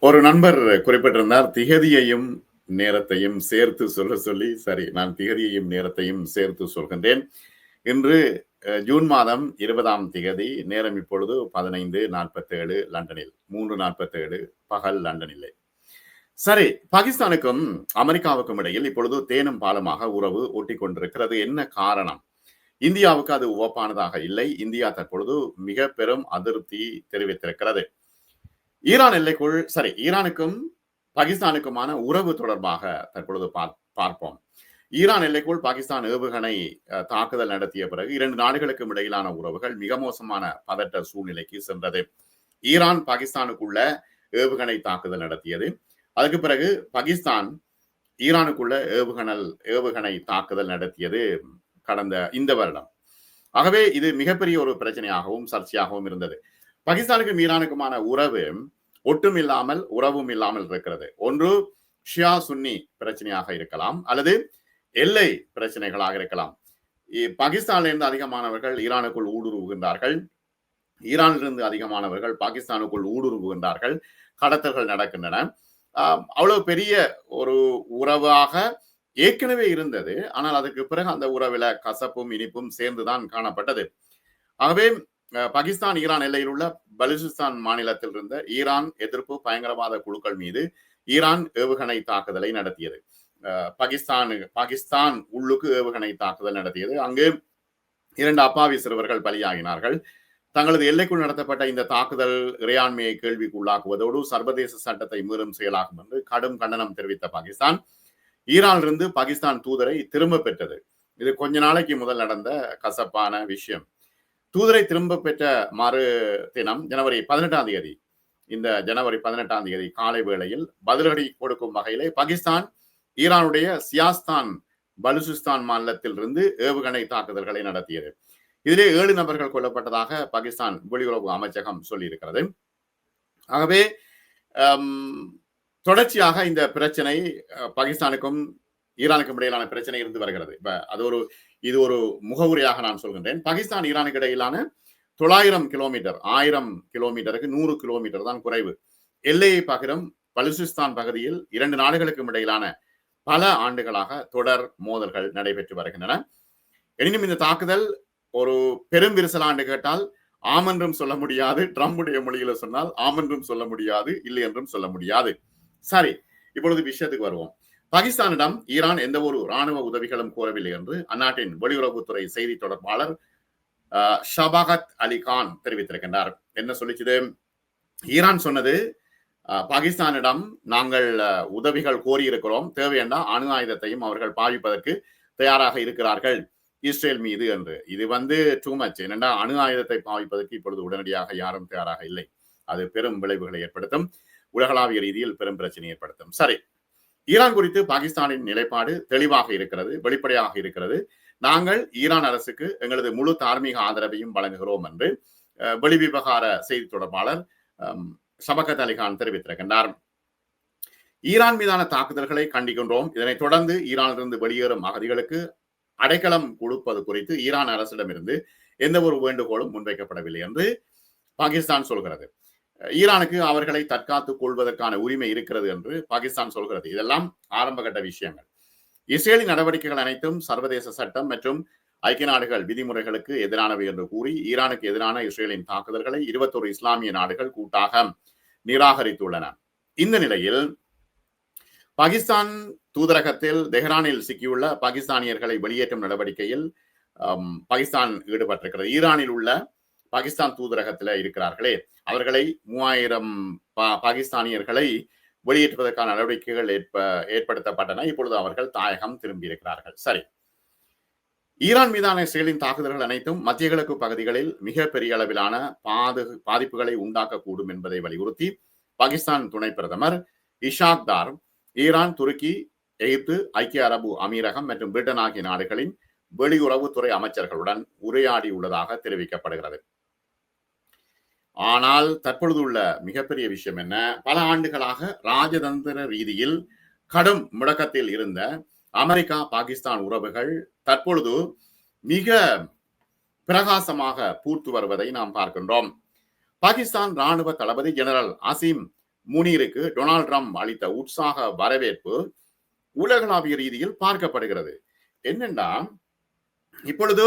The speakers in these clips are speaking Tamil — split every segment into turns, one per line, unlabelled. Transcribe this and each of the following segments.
ஒரு நண்பர் குறிப்பிட்டிருந்தார், திகதியையும் நேரத்தையும் சேர்த்து சொல்லி, சரி நான் திகதியையும் நேரத்தையும் சேர்த்து சொல்கின்றேன். இன்று ஜூன் மாதம் 20ஆம் திகதி, நேரம் இப்பொழுது 15:47 லண்டனில், 3:47 பகல் லண்டனிலே. சரி, பாகிஸ்தானுக்கும் அமெரிக்காவுக்கும் இடையில் இப்பொழுது தேனும் பாலமாக உறவு ஒட்டிக் கொண்டிருக்கிறது. என்ன காரணம்? இந்தியாவுக்கு அது உவப்பானதாக இல்லை. இந்தியா தற்பொழுது மிக பெரும் அதிருப்தி தெரிவித்திருக்கிறது. ஈரான் எல்லைக்குள் ஈரானுக்கும் பாகிஸ்தானுக்குமான உறவு தொடர்பாக தற்பொழுது பார்ப்போம். ஈரான் எல்லைக்குள் பாகிஸ்தான் ஏவுகணை தாக்குதல் நடத்திய பிறகு 2 நாடுகளுக்கும் இடையிலான உறவுகள் மிக மோசமான பதட்ட சூழ்நிலைக்கு சென்றது. ஈரான் பாகிஸ்தானுக்குள்ள ஏவுகணை தாக்குதல் நடத்தியது. அதுக்கு பிறகு பாகிஸ்தான் ஈரானுக்குள்ள ஏவுகணை தாக்குதல் நடத்தியது கடந்த இந்த வருடம். ஆகவே இது மிகப்பெரிய ஒரு பிரச்சனையாகவும் சர்ச்சையாகவும் இருந்தது. பாகிஸ்தானுக்கும் ஈரானுக்குமான உறவு ஒட்டும் இல்லாமல் உறவும் இல்லாமல் இருக்கிறது. ஒன்று ஷியா சுன்னி பிரச்சனையாக இருக்கலாம், அல்லது எல்லை பிரச்சனைகளாக இருக்கலாம். பாகிஸ்தானிலிருந்து அதிகமானவர்கள் ஈரானுக்குள் ஊடுருவுகின்றார்கள், ஈரானிலிருந்து அதிகமானவர்கள் பாகிஸ்தானுக்குள் ஊடுருவுகின்றார்கள், கடத்தல்கள் நடக்கின்றன. அவ்வளவு பெரிய ஒரு உறவாக ஏற்கனவே இருந்தது. ஆனால் அதுக்கு பிறகு அந்த உறவில் கசப்பும் இனிப்பும் சேர்ந்துதான் காணப்பட்டது. ஆகவே பாகிஸ்தான் ஈரான் எல்லையில் உள்ள பலுசிஸ்தான் மாநிலத்தில் இருந்த ஈரான் எதிர்ப்பு பயங்கரவாத குழுக்கள் மீது ஈரான் ஏவுகணை தாக்குதலை நடத்தியது. பாகிஸ்தான் உள்ளுக்கு ஏவுகணை தாக்குதல் நடத்தியது. அங்கு 2 அப்பாவி சிறுவர்கள் பலியாகினார்கள். தங்களது எல்லைக்குள் நடத்தப்பட்ட இந்த தாக்குதல் இறையாண்மையை கேள்விக்கு உள்ளாக்குவதோடு சர்வதேச சட்டத்தை மீறும் செயலாகும் என்று கடும் கண்டனம் தெரிவித்த பாகிஸ்தான் ஈரானிலிருந்து பாகிஸ்தான் தூதரை திரும்ப பெற்றது. இது கொஞ்ச நாளைக்கு முதல் நடந்த கசப்பான விஷயம். தூதரை திரும்ப பெற்ற மறு தினம் ஜனவரி 18ஆம் தேதி, இந்த ஜனவரி 18ஆம் தேதி காலை வேளையில் பதிலடி கொடுக்கும் வகையிலே பாகிஸ்தான் ஈரானுடைய சியாஸ்தான் பலுசிஸ்தான் மாநிலத்தில் இருந்து ஏவுகணை தாக்குதல்களை நடத்தியது. இதிலே 7 நபர்கள் கொல்லப்பட்டதாக பாகிஸ்தான் வெளியுறவு அமைச்சகம் சொல்லியிருக்கிறது. ஆகவே தொடர்ச்சியாக இந்த பிரச்சனை பாகிஸ்தானுக்கும் ஈரானுக்கும் இடையிலான பிரச்சனை இருந்து வருகிறது. இது ஒரு முகவுரையாக நான் சொல்கின்றேன். பாகிஸ்தான் ஈரானுக்கு இடையிலான 900 கிலோமீட்டர், 1000 கிலோமீட்டருக்கு 100 கிலோமீட்டர் தான் குறைவு. எல்லையை பகிரும் பலுசிஸ்தான் பகுதியில் 2 நாடுகளுக்கும் இடையிலான பல ஆண்டுகளாக தொடர் மோதல்கள் நடைபெற்று வருகின்றன. எனினும் இந்த தாக்குதல் ஒரு பெரும் விரிசலாண்டு கேட்டால் ஆம் என்றும் சொல்ல முடியாது, ட்ரம்புடைய மொழியில சொன்னால் ஆம் என்றும் சொல்ல முடியாது, இல்லை என்றும் சொல்ல முடியாது. சரி, இப்பொழுது விஷயத்துக்கு வருவோம். பாகிஸ்தானிடம் ஈரான் எந்த ஒரு ராணுவ உதவிகளும் கோரவில்லை என்று அந்நாட்டின் வெளியுறவுத்துறை செய்தி தொடர்பாளர் ஷபாகத் அலி கான் தெரிவித்திருக்கின்றார். என்ன சொல்லிச்சுது? ஈரான் சொன்னது, பாகிஸ்தானிடம் நாங்கள் உதவிகள் கோரியிருக்கிறோம், தேவையென்றா அணு ஆயுதத்தையும் அவர்கள் பாவிப்பதற்கு தயாராக இருக்கிறார்கள் இஸ்ரேல் மீது என்று. இது டூ மச். என்னென்னா, அணு ஆயுதத்தை பாவிப்பதற்கு இப்பொழுது உடனடியாக யாரும் தயாராக இல்லை. அது பெரும் விளைவுகளை ஏற்படுத்தும், உலகளாவிய ரீதியில் பெரும் பிரச்சனை ஏற்படுத்தும். சரி, ஈரான் குறித்து பாகிஸ்தானின் நிலைப்பாடு தெளிவாக இருக்கிறது, வெளிப்படையாக இருக்கிறது. நாங்கள் ஈரான் அரசுக்கு எங்களது முழு தார்மீக ஆதரவையும் வழங்குகிறோம் என்று வெளிவிவகார செய்தி தொடர்பாளர் ஷபகத் அலிகான் தெரிவித்திருக்கின்றார். ஈரான் மீதான தாக்குதல்களை கண்டிக்கின்றோம். இதனைத் தொடர்ந்து ஈரானிலிருந்து வெளியேறும் அகதிகளுக்கு அடைக்கலம் கொடுப்பது குறித்து ஈரான் அரசிடமிருந்து எந்த ஒரு வேண்டுகோளும் முன்வைக்கப்படவில்லை என்று பாகிஸ்தான் சொல்கிறது. ஈரானுக்கு அவர்களை தற்காத்துக் கொள்வதற்கான உரிமை இருக்கிறது என்று பாகிஸ்தான் சொல்கிறது. இதெல்லாம் ஆரம்பகட்ட விஷயங்கள். இஸ்ரேலின் நடவடிக்கைகள் அனைத்தும் சர்வதேச சட்டம் மற்றும் ஐக்கிய நாடுகள் விதிமுறைகளுக்கு எதிரானவை என்று கூறி ஈரானுக்கு எதிரான இஸ்ரேலின் தாக்குதல்களை 21 இஸ்லாமிய நாடுகள் கூட்டாக நிராகரித்துள்ளன. இந்த நிலையில் பாகிஸ்தான் தூதரகத்தில் தெஹ்ரானில் சிக்கியுள்ள பாகிஸ்தானியர்களை வெளியேற்றும் நடவடிக்கையில் பாகிஸ்தான் ஈடுபட்டிருக்கிறது. ஈரானில் உள்ள பாகிஸ்தான் தூதரகத்தில் இருக்கிறார்களே, அவர்களை 3000 பாகிஸ்தானியர்களை வெளியேற்றுவதற்கான நடவடிக்கைகள் ஏற்படுத்தப்பட்டன. இப்பொழுது அவர்கள் தாயகம் திரும்பி இருக்கிறார்கள். சரி, ஈரான் மீதான இஸ்ரேலின் தாக்குதல்கள் அனைத்தும் மத்திய கிழக்கு பகுதிகளில் மிக பெரிய அளவிலான பாதிப்புகளை உண்டாக்கக்கூடும் என்பதை வலியுறுத்தி பாகிஸ்தான் துணை பிரதமர் இஷாக் தார் ஈரான், துருக்கி, எகிப்து, ஐக்கிய அரபு அமீரகம் மற்றும் பிரிட்டன் ஆகிய நாடுகளின் வெளியுறவுத்துறை அமைச்சர்களுடன் உரையாடியுள்ளதாக தெரிவிக்கப்படுகிறது. ஆனால் தற்பொழுது உள்ள மிகப்பெரிய விஷயம் என்ன? பல ஆண்டுகளாக ராஜதந்திர ரீதியில் கடும் முடக்கத்தில் இருந்த அமெரிக்கா பாகிஸ்தான் உறவுகள் தற்பொழுது மிக பிரகாசமாக பூர்த்து வருவதை நாம் பார்க்கின்றோம். பாகிஸ்தான் ராணுவ தளபதி ஜெனரல் அசீம் முனீருக்கு டொனால்ட் ட்ரம்ப் அளித்த உற்சாக வரவேற்பு உலகளாவிய ரீதியில் பார்க்கப்படுகிறது. என்னன்னா இப்பொழுது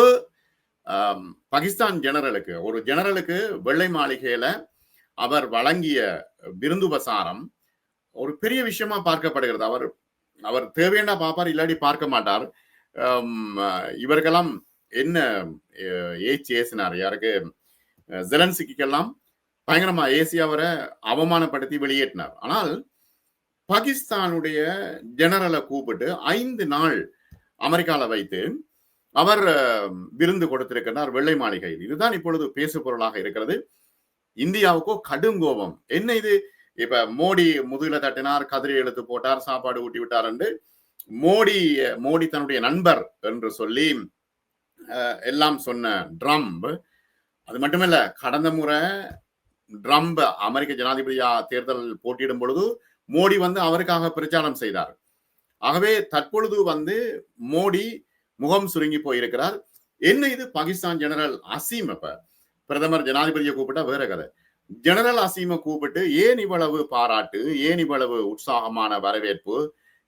பாகிஸ்தான் ஜெனரலுக்கு ஒரு ஜெனரலுக்கு வெள்ளை மாளிகையில அவர் வழங்கிய விருந்துபசாரம் ஒரு பெரிய விஷயமா பார்க்கப்படுகிறது. அவர் அவர் தேவையான பார்ப்பார், இல்லாடி பார்க்க மாட்டார். இவர்களெல்லாம் என்ன ஏச்சு ஏசினார், யாருக்கு ஜெலன்ஸ்கிக்கெல்லாம் பயங்கரமா ஏசி அவரை அவமானப்படுத்தி வெளியேற்றினார். ஆனால் பாகிஸ்தானுடைய ஜெனரலை கூப்பிட்டு 5 நாள் அமெரிக்கால வைத்து அவர் விருந்து கொடுத்திருக்கிறார் வெள்ளை மாளிகையில். இதுதான் இப்பொழுது பேசு பொருளாக இருக்கிறது. இந்தியாவுக்கோ கடும் கோபம். என்ன இது, இப்ப மோடி முதுகுல தட்டினார், கதிரை எழுத்து போட்டார், சாப்பாடு ஊட்டி விட்டார் என்று மோடி தன்னுடைய நண்பர் என்று சொல்லி எல்லாம் சொன்ன ட்ரம்ப், அது மட்டுமல்ல கடந்த முறை ட்ரம்ப் அமெரிக்க ஜனாதிபதியா தேர்தல் போட்டியிடும் பொழுது மோடி வந்து அவருக்காக பிரச்சாரம் செய்தார். ஆகவே தற்பொழுது மோடி முகம் சுருங்கி போயிருக்கிறார். என்ன இது, பாகிஸ்தான் ஜெனரல் அசீம் இப்ப பிரதமர் ஜனாதிபதியை கூப்பிட்டா வேற கதை. ஜெனரல் அசீமை கூப்பிட்டு ஏன் இவ்வளவு பாராட்டு, ஏன் இவ்வளவு உற்சாகமான வரவேற்பு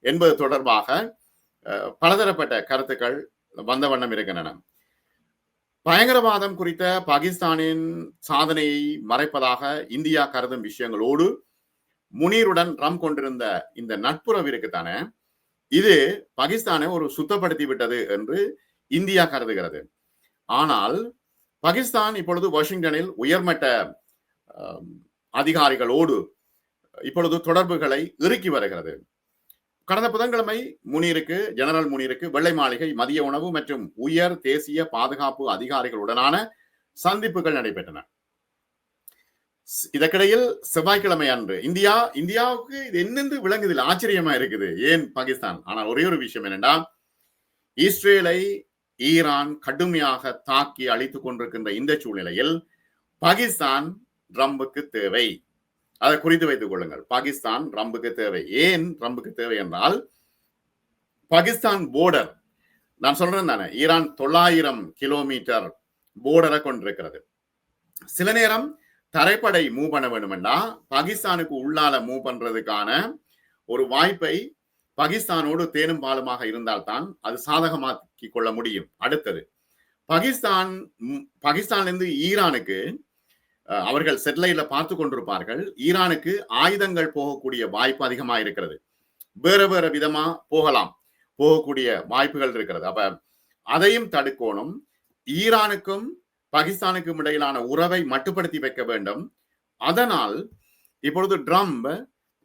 என்பது தொடர்பாக பலதரப்பட்ட கருத்துக்கள் வந்த வண்ணம் இருக்கின்றன. பயங்கரவாதம் குறித்த பாகிஸ்தானின் சாதனையை மறைப்பதாக இந்தியா கருதும் விஷயங்களோடு முனீருடன் ட்ரம்ப் கொண்டிருந்த இந்த நட்புறவு இருக்குத்தானே, இது பாகிஸ்தானை ஒரு சுத்தப்படுத்தி விட்டது என்று இந்தியா கருதுகிறது. ஆனால் பாகிஸ்தான் இப்பொழுது வாஷிங்டனில் உயர்மட்ட அதிகாரிகளோடு இப்பொழுது தொடர்புகளை இறுக்கி வருகிறது. கடந்த புதன்கிழமை ஜெனரல் முனீருக்கு வெள்ளை மாளிகை மதிய உணவு மற்றும் உயர் தேசிய பாதுகாப்பு அதிகாரிகளுடனான சந்திப்புகள் நடைபெற்றன. இதற்கிடையில் செவ்வாய்க்கிழமை அன்று இந்தியாவுக்கு இது என்னென்று விளங்குதில் ஆச்சரியமா இருக்குது, ஏன் பாகிஸ்தான். ஆனால் ஒரே ஒரு விஷயம் என்னென்னா, இஸ்ரேலை ஈரான் கடுமையாக தாக்கி அழித்துக் கொண்டிருக்கின்ற இந்த சூழ்நிலையில் பாகிஸ்தான் ட்ரம்புக்கு தேவை. அதை குறித்து வைத்துக் கொள்ளுங்கள். பாகிஸ்தான் ட்ரம்புக்கு தேவை. ஏன் ட்ரம்புக்கு தேவை என்றால், பாகிஸ்தான் போர்டர் நான் சொல்றேன் தானே, ஈரான் 900 கிலோமீட்டர் போர்டரை கொண்டிருக்கிறது. சில நேரம் தரைப்படை மூவ் பண்ண வேண்டுமெண்டா பாகிஸ்தானுக்கு உள்ளால மூவ் பண்றதுக்கான ஒரு வாய்ப்பை பாகிஸ்தானோடு தேனும் பாலுமாக இருந்தால்தான் அது சாதகமாக்கி கொள்ள முடியும். அடுத்தது, பாகிஸ்தானிலிருந்து ஈரானுக்கு அவர்கள் செட்டிலைட்ல பார்த்து கொண்டிருப்பார்கள். ஈரானுக்கு ஆயுதங்கள் போகக்கூடிய வாய்ப்பு அதிகமாக இருக்கிறது. வேற வேற விதமா போகக்கூடிய வாய்ப்புகள் இருக்கிறது. அப்ப அதையும் தடுக்கணும். ஈரானுக்கும் பாகிஸ்தானுக்கும் இடையிலான உறவை மட்டுப்படுத்தி வைக்க வேண்டும். அதனால் இப்பொழுது ட்ரம்ப்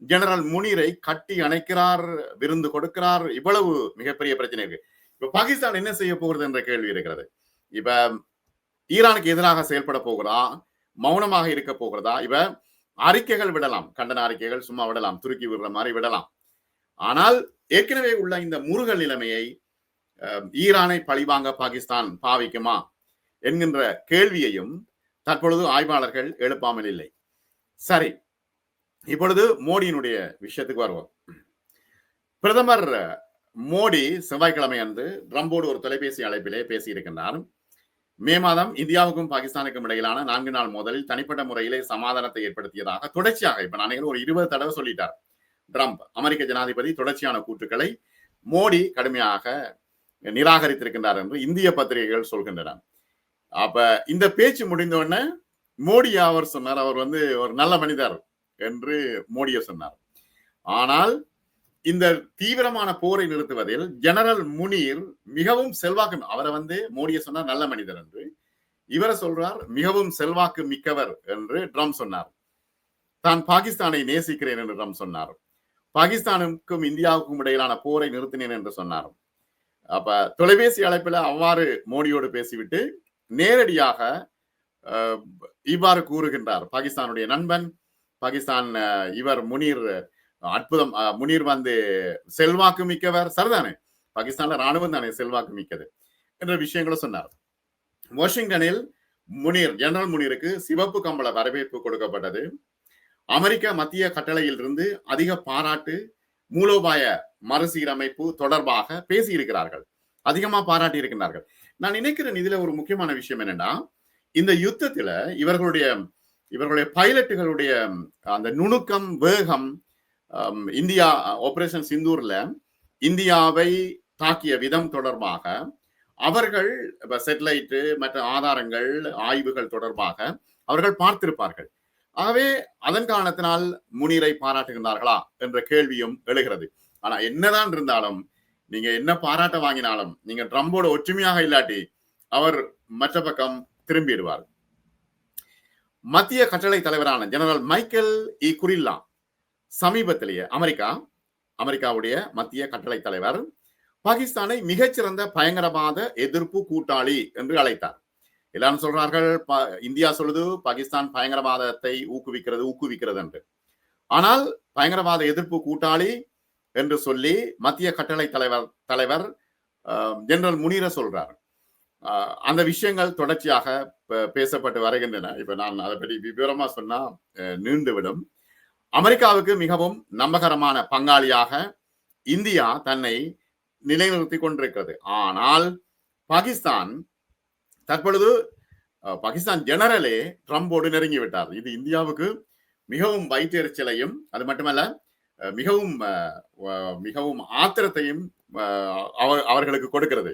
ஜெனரல் முனீரை கட்டி அணைக்கிறார், விருந்து கொடுக்கிறார். இவ்வளவு மிகப்பெரிய பிரச்சனை இருக்கு. இப்ப பாகிஸ்தான் என்ன செய்ய போகிறது என்ற கேள்வி இருக்கிறது. இப்ப ஈரானுக்கு எதிராக செயல்பட போகிறதா, மௌனமாக இருக்க போகிறதா? இப்ப அறிக்கைகள் விடலாம், கண்டன அறிக்கைகள் சும்மா விடலாம், துருக்கி விடுற மாதிரி விடலாம். ஆனால் ஏற்கனவே உள்ள இந்த முருகல் நிலைமையை ஈரானை பழிவாங்க பாகிஸ்தான் பாவிக்குமா என்கின்ற கேள்வியையும் தற்பொழுது ஆய்வாளர்கள் எழுப்பாமல் இல்லை. சரி, இப்பொழுது மோடியினுடைய விஷயத்துக்கு வருவோம். பிரதமர் மோடி செவ்வாய்க்கிழமை அன்று ட்ரம்போடு ஒரு தொலைபேசி அழைப்பிலே பேசியிருக்கின்றார். மே மாதம் இந்தியாவுக்கும் பாகிஸ்தானுக்கும் இடையிலான 4 நாள் மோதலில் தனிப்பட்ட முறையிலே சமாதானத்தை ஏற்படுத்தியதாக தொடர்ச்சியாக இப்ப நான் ஒரு 20 தடவை சொல்லிட்டார் ட்ரம்ப். அமெரிக்க ஜனாதிபதி தொடர்ச்சியான கூற்றுக்களை மோடி கடுமையாக நிராகரித்திருக்கின்றார் என்று இந்திய பத்திரிகைகள் சொல்கின்றன. அப்ப இந்த பேச்சு முடிந்தவுடனே மோடி அவர் சொன்னார், அவர் ஒரு நல்ல மனிதர் என்று மோடியை சொன்னார். ஆனால் இந்த தீவிரமான போரை நிறுத்துவதில் ஜெனரல் முனீர் மிகவும் செல்வாக்கு, அவரை மோடியை சொன்னார் நல்ல மனிதர் என்று, இவரை சொல்றார் மிகவும் செல்வாக்கு மிக்கவர் என்று ட்ரம்ப் சொன்னார். தான் பாகிஸ்தானை நேசிக்கிறேன் என்று ட்ரம்ப் சொன்னார். பாகிஸ்தானுக்கும் இந்தியாவுக்கும் இடையிலான போரை நிறுத்தினேன் என்று சொன்னார். அப்ப தொலைபேசி அழைப்பில் அவ்வாறு மோடியோடு பேசிவிட்டு நேரடியாக இவ்வாறு கூறுகின்றார். பாகிஸ்தானுடைய நண்பன், பாகிஸ்தான் இவர் முனீர் அற்புதம், முனீர் செல்வாக்கு மிக்கவர், சரிதானே, பாகிஸ்தான்ல ராணுவம் தானே செல்வாக்கு மிக்கது என்ற விஷயங்களும் சொன்னார். வாஷிங்டனில் ஜெனரல் முனீருக்கு சிவப்பு கம்பள வரவேற்பு கொடுக்கப்பட்டது. அமெரிக்க மத்திய கட்டளையில் இருந்து அதிக பாராட்டு, மூலோபாய மறுசீரமைப்பு தொடர்பாக பேசியிருக்கிறார்கள், அதிகமா பாராட்டி இருக்கின்றார்கள். நான் நினைக்கிறேன் இதுல ஒரு முக்கியமான விஷயம் என்னன்னா, இந்த யுத்தத்துல இவர்களுடைய இவர்களுடைய பைலட்டுகளுடைய அந்த நுணுக்கம், வேகம், இந்தியா ஆபரேஷன் சிந்தூர்ல இந்தியாவை தாக்கிய விதம் தொடர்பாக அவர்கள் சேட்டலைட்டு மற்ற ஆதாரங்கள், ஆய்வுகள் தொடர்பாக அவர்கள் பார்த்திருப்பார்கள். ஆகவே அதன் காரணத்தினால் முனீரை பாராட்டுகின்றார்களா என்ற கேள்வியும் எழுகிறது. ஆனா என்னதான் இருந்தாலும் நீங்க என்ன பாராட்ட வாங்கினாலும் நீங்க ட்ரம்போட ஒற்றுமையாக இல்லாட்டி அவர் மற்ற பக்கம் திரும்பிடுவார். மத்திய கட்டளை தலைவரான ஜெனரல் மைக்கேல் இ குரில்லா சமீபத்திலேயே அமெரிக்காவுடைய மத்திய கட்டளை தலைவர் பாகிஸ்தானை மிகச்சிறந்த பயங்கரவாத எதிர்ப்பு கூட்டாளி என்று அழைத்தார். எல்லாரும் சொல்றார்கள் இந்தியா சொல்லுது பாகிஸ்தான் பயங்கரவாதத்தை ஊக்குவிக்கிறது என்று. ஆனால் பயங்கரவாத எதிர்ப்பு கூட்டாளி என்று சொல்லி மத்திய கட்டளை தலைவர் ஜெனரல் முனீர சொல்றார். அந்த விஷயங்கள் தொடர்ச்சியாக பேசப்பட்டு வருகின்றன. இப்ப நான் அதை பற்றி விவரமா சொன்னா நீண்டுவிடும். அமெரிக்காவுக்கு மிகவும் நம்பகரமான பங்காளியாக இந்தியா தன்னை நிலைநிறுத்திக் கொண்டிருக்கிறது. ஆனால் பாகிஸ்தான் தற்பொழுது பாகிஸ்தான் ஜெனரலே ட்ரம்போடு நெருங்கி விட்டார். இது இந்தியாவுக்கு மிகவும் வயிற்றெரிச்சலையும் அது மட்டுமல்ல மிகவும் ஆத்திரத்தையும் அவர்களுக்கு கொடுக்கிறது.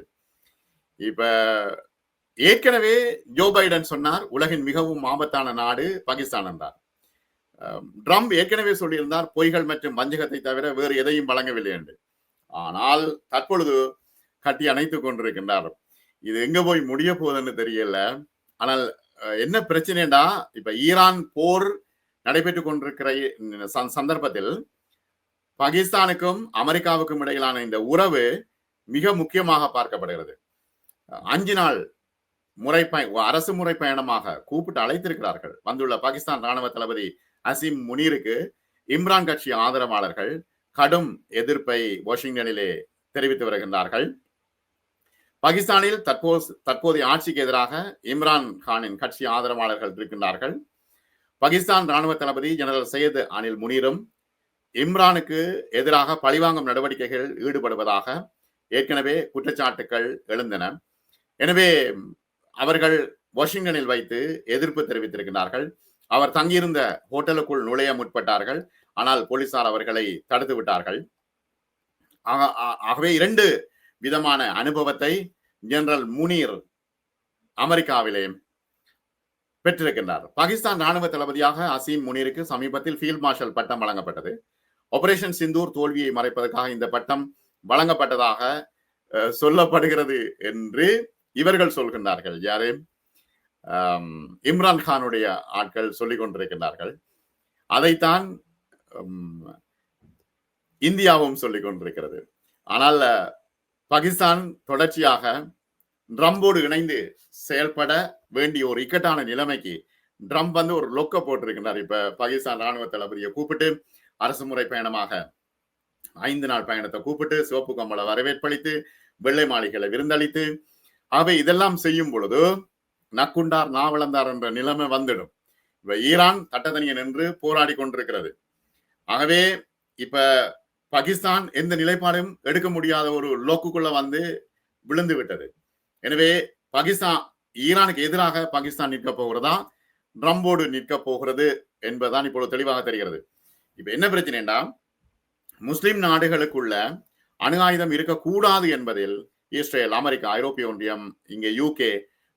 இப்ப ஏற்கனவே ஜோ பைடன் சொன்னார் உலகின் மிகவும் ஆபத்தான நாடு பாகிஸ்தான் என்றார். ட்ரம்ப் ஏற்கனவே சொல்லியிருந்தார் பொய்கள் மற்றும் வஞ்சகத்தை தவிர வேறு எதையும் வழங்கவில்லை என்று. ஆனால் தற்பொழுது கட்டி அணைத்துக் கொண்டிருக்கின்றார். இது எங்க போய் முடிய போகுதுன்னு தெரியல. ஆனால் என்ன பிரச்சனைடா, இப்ப ஈரான் போர் நடைபெற்றுக் கொண்டிருக்கிற சந்தர்ப்பத்தில் பாகிஸ்தானுக்கும் அமெரிக்காவுக்கும் இடையிலான இந்த உறவு மிக முக்கியமாக பார்க்கப்படுகிறது. 5 நாள் அரசு முறை பயணமாக கூப்பிட்டு அழைத்திருக்கிறார்கள். வந்துள்ள பாகிஸ்தான் ராணுவ தளபதி அசீம் முனீருக்கு இம்ரான் கட்சி ஆதரவாளர்கள் கடும் எதிர்ப்பை வாஷிங்டனிலே தெரிவித்து வருகின்றார்கள். பாகிஸ்தானில் தற்போதைய ஆட்சிக்கு எதிராக இம்ரான் கானின் கட்சி ஆதரவாளர்கள் இருக்கின்றார்கள். பாகிஸ்தான் ராணுவ தளபதி ஜெனரல் சையத் அனில் முனீரும் இம்ரானுக்கு எதிராக பழிவாங்கும் நடவடிக்கைகள் ஈடுபடுவதாக ஏற்கனவே குற்றச்சாட்டுகள் எழுந்தன. எனவே அவர்கள் வாஷிங்டனில் வைத்து எதிர்ப்பு தெரிவித்திருக்கிறார்கள். அவர் தங்கியிருந்த ஹோட்டலுக்குள் நுழைய முற்பட்டார்கள். ஆனால் போலீசார் அவர்களை தடுத்து விட்டார்கள். ஆகவே 2 விதமான அனுபவத்தை ஜெனரல் முனீர் அமெரிக்காவிலே பெற்றிருக்கின்றார். பாகிஸ்தான் ராணுவ தளபதியாக அசீம் முனீருக்கு சமீபத்தில் ஃபீல்ட் மார்ஷல் பட்டம் வழங்கப்பட்டது. ஆபரேஷன் சிந்தூர் தோல்வியை மறைப்பதற்காக இந்த பட்டம் வழங்கப்பட்டதாக சொல்லப்படுகிறது என்று இவர்கள் சொல்கின்றார்கள். யாரு? இம்ரான் கானுடைய ஆட்கள் சொல்லிக் கொண்டிருக்கின்றார்கள். அதைத்தான் இந்தியாவும் சொல்லிக் கொண்டிருக்கிறது. ஆனால் பாகிஸ்தான் தொடர்ச்சியாக ட்ரம்போடு இணைந்து செயல்பட வேண்டிய ஒரு இக்கட்டான நிலைமைக்கு ட்ரம்ப் ஒரு லொக்க போட்டிருக்கின்றார். இப்ப பாகிஸ்தான் ராணுவ தளபதியை கூப்பிட்டு அரசு முறை பயணமாக 5 நாள் பயணத்தை கூப்பிட்டு சிவப்பு கம்பள வரவேற்பளித்து வெள்ளை மாளிகளை விருந்தளித்து அவை இதெல்லாம் செய்யும் பொழுது நக்குண்டார் நாவளந்தார் என்ற நிலைமை வந்துடும். இப்ப ஈரான் தட்டத்தனிய நின்று போராடி கொண்டிருக்கிறது. ஆகவே இப்ப பாகிஸ்தான் எந்த நிலைப்பாடும் எடுக்க முடியாத ஒரு லோக்குக்குள்ள விழுந்து விட்டது. எனவே ஈரானுக்கு எதிராக பாகிஸ்தான் நிற்க போகிறதா, ட்ரம்போடு நிற்க போகிறது என்பதுதான் இப்பொழுது தெளிவாக தெரிகிறது. இப்ப என்ன பிரச்சனைடா, முஸ்லிம் நாடுகளுக்குள்ள அணு ஆயுதம் இருக்கக்கூடாது என்பதில் இஸ்ரேல், அமெரிக்கா, ஐரோப்பிய ஒன்றியம், இங்கே UK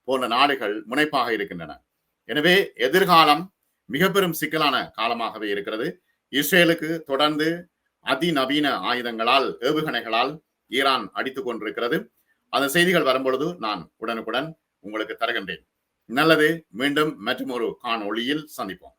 போன்ற நாடுகள் முனைப்பாக இருக்கின்றன. எனவே எதிர்காலம் மிக பெரும் சிக்கலான காலமாகவே இருக்கிறது. இஸ்ரேலுக்கு தொடர்ந்து அதிநவீன ஆயுதங்களால், ஏவுகணைகளால் ஈரான் அடித்துக் கொண்டிருக்கிறது. அந்த செய்திகள் வரும்பொழுது நான் உடனுக்குடன் உங்களுக்கு தருகின்றேன். நல்லது, மீண்டும் மற்றும் ஒரு காணொளியில் சந்திப்போம்.